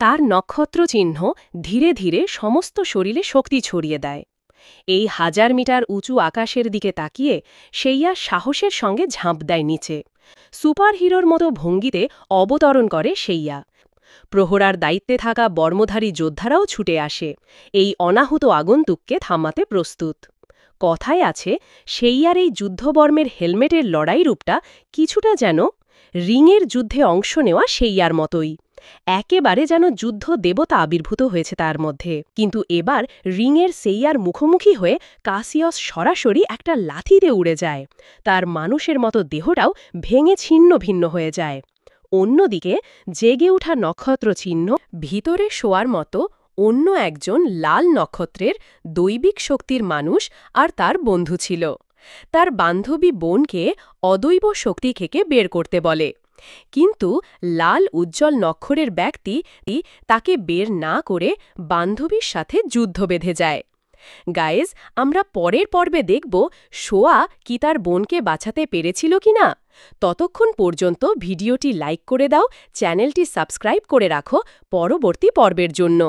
তার নক্ষত্র চিহ্ন ধীরে ধীরে সমস্ত শরীরে শক্তি ছড়িয়ে দেয়। এই 1000 মিটার উঁচু আকাশের দিকে তাকিয়ে সেইয়া সাহসের সঙ্গে ঝাঁপ দেয় নিচে। সুপারহিরোর মতো ভঙ্গিতে অবতরণ করে সেইয়া। প্রহরার দায়িত্বে থাকা বর্মধারী যোদ্ধারাও ছুটে আসে, এই অনাহুত আগন্তুককে থামাতে প্রস্তুত। কথায় আছে, সেইয়ার এই যুদ্ধবর্মের হেলমেটের লড়াই রূপটা কিছুটা যেন রিংয়ের যুদ্ধে অংশ নেওয়া সেইয়ার মতোই। একেবারে যেন যুদ্ধ দেবতা আবির্ভূত হয়েছে তার মধ্যে। কিন্তু এবার রিংয়ের সেইয়ার মুখোমুখি হয়ে কাসিয়াস সরাসরি একটা লাথিতে উড়ে যায়। তার মানুষের মতো দেহটাও ভেঙে ছিন্ন ভিন্ন হয়ে যায়। অন্যদিকে জেগে ওঠা নক্ষত্র চিহ্ন ভিতরে শোয়ার মতো অন্য একজন লাল নক্ষত্রের দৈবিক শক্তির মানুষ আর তার বন্ধু ছিল। তার বান্ধবী বোনকে অদৈব শক্তি থেকে বের করতে বলে, কিন্তু লাল উজ্জ্বল নক্ষরের ব্যক্তি তাকে বের না করে বান্ধবীর সাথে যুদ্ধ বেঁধে যায়। গাইজ, আমরা পরের পর্বে দেখব শোয়া কি তার বোনকে বাঁচাতে পেরেছিল কিনা। ততক্ষণ পর্যন্ত ভিডিওটি লাইক করে দাও, চ্যানেলটি সাবস্ক্রাইব করে রাখো পরবর্তী পর্বের জন্য।